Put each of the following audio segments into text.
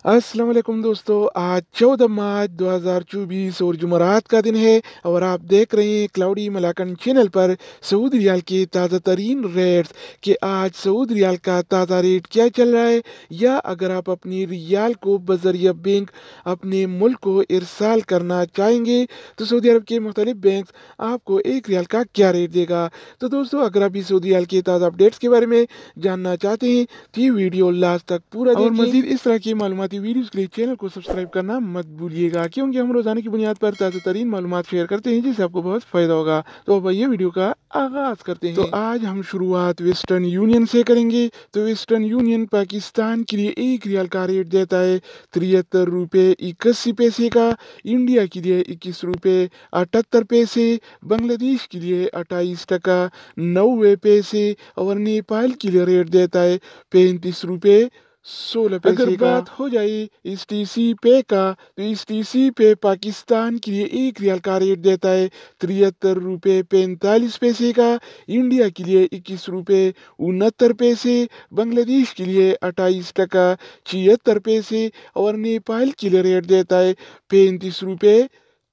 अस्सलाम वालेकुम दोस्तों, आज 14 मार्च 2024 और जुमरात का दिन है और आप देख रहे हैं क्लाउडी मलाकन चैनल पर सऊदी रियाल के ताज़ा तरीन रेट्स कि आज सऊदी रियाल का ताज़ा रेट क्या चल रहा है, या अगर आप अपनी रियाल को बजरिया बैंक अपने मुल्क को इरसाल करना चाहेंगे तो सऊदी अरब के मुख्तलिफ बैंक आपको एक रियाल का क्या रेट देगा। तो दोस्तों, अगर आप इस सऊदी रियाल के ताज़ा अपडेट्स के बारे में जानना चाहते हैं तो ये वीडियो लास्ट तक पूरा देखिए। और मजीद इस तरह की मालूमाती वीडियोस के लिए चैनल को सब्सक्राइब करना मत भूलिएगा, क्योंकि हम रोजाना की बुनियाद पर ताज़ा तरीन मालूमात शेयर करते हैं जिससे आपको बहुत फायदा होगा। तो अब ये वीडियो का आगाज करते हैं। तो आज हम शुरुआत वेस्टर्न यूनियन से करेंगे। तो वेस्टर्न यूनियन पाकिस्तान के लिए एक रियाल का रेट देता है 73 रुपये 81 पैसे का, इंडिया के लिए 21 रुपये 78 पैसे, बांग्लादेश के लिए 28 टका 90 पैसे और नेपाल के लिए रेट देता है 35 रुपये 16 पैसे अगर बात हो जाए इस टीसी पे का, तो इस टीसी पे पाकिस्तान के लिए एक रियाल का रेट देता है 73 रुपये 45 पैसे का, इंडिया के लिए 21 रुपये 69 पैसे, बांग्लादेश के लिए 28 टका 76 पैसे और नेपाल के लिए रेट देता है 35 रुपये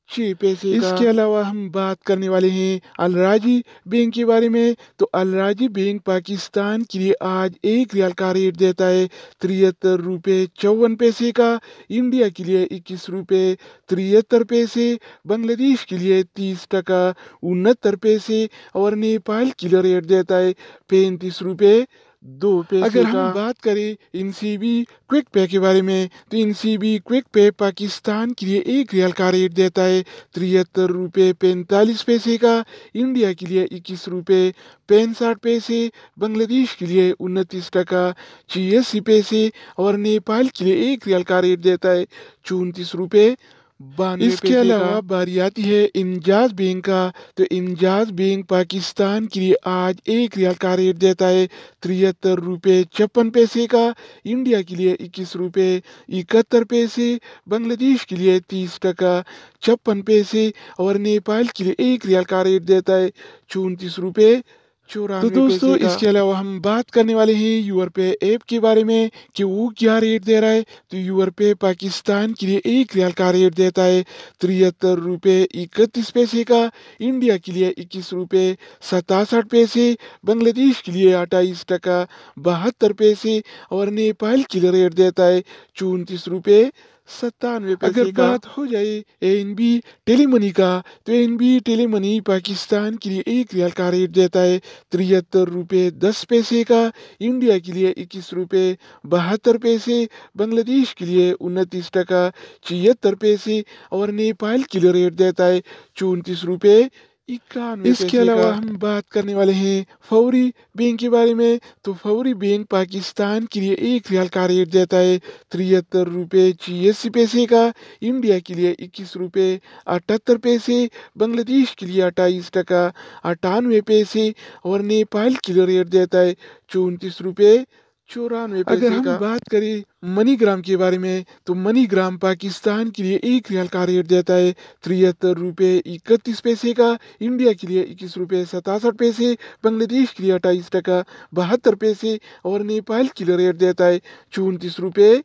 6 पैसे का। इसके अलावा हम बात करने वाले हैं अल राजी बैंक के बारे में। तो अल राजी बैंक पाकिस्तान के लिए आज एक रियाल का रेट देता है 73 रुपये 54 पैसे का, इंडिया के लिए 21 रुपये 73 पैसे, बांग्लादेश के लिए 30 टका 69 पैसे और नेपाल के लिए रेट देता है 35 रुपये 2 पैसे अगर हम बात करें इनसीबी क्विक पे के बारे में, तो इनसीबी क्विक पे पाकिस्तान के लिए एक रियाल का रेट देता है 73 रुपये 45 पैसे का, इंडिया के लिए 21 रुपये 65 पैसे, बांग्लादेश के लिए 29 टका 86 पैसे और नेपाल के लिए एक रियाल का रेट देता है 34 रुपये 92 इसके अलावा बारी आती है इंजाज बैंक का। तो इंजाज बैंक पाकिस्तान के लिए आज एक रियाल का रेट देता है 73 रुपये 56 पैसे का, इंडिया के लिए 21 रुपये 71 पैसे, बांग्लादेश के लिए 30 टका 56 पैसे और नेपाल के लिए एक रियाल का रेट देता है 34 रुपये 94 तो दोस्तों, इसके अलावा हम बात करने वाले हैं यूरपे ऐप के बारे में कि वो क्या रेट दे रहा है। तो यूरपे पाकिस्तान के लिए एक रियाल का रेट देता है 73 रुपये 31 पैसे का, इंडिया के लिए 21 रुपये 67 पैसे, बांग्लादेश के लिए 28 टका 72 पैसे और नेपाल के लिए रेट देता है 34 रुपये 97 पैसे अगर बात हो जाए एनबी टेलीमनी का, तो एनबी टेलीमनी पाकिस्तान के लिए एक रियाल का रेट देता है 73 रुपये 10 पैसे का, इंडिया के लिए 21 रुपये 72 पैसे, बांग्लादेश के लिए 29 टका 76 पैसे और नेपाल के लिए रेट देता है 34 रुपये 91 इसके अलावा हम बात करने वाले हैं फौरी बैंक के बारे में। तो फौरी बैंक पाकिस्तान के लिए एक रियाल का रेट देता है 73 रुपये 86 पैसे का, इंडिया के लिए 21 रुपये 78 पैसे, बांग्लादेश के लिए 28 टका 98 पैसे और नेपाल के लिए रेट देता है 34 रुपये 94 पैसे। अगर हम बात करें मनीग्राम के बारे में, तो मनीग्राम पाकिस्तान के लिए एक रियाल का रेट देता है 73 रुपये 31 पैसे का, इंडिया के लिए 21 रुपये 67 पैसे, बांग्लादेश के लिए 28 टका 72 पैसे और नेपाल के लिए रेट देता है 34 रुपये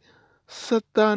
97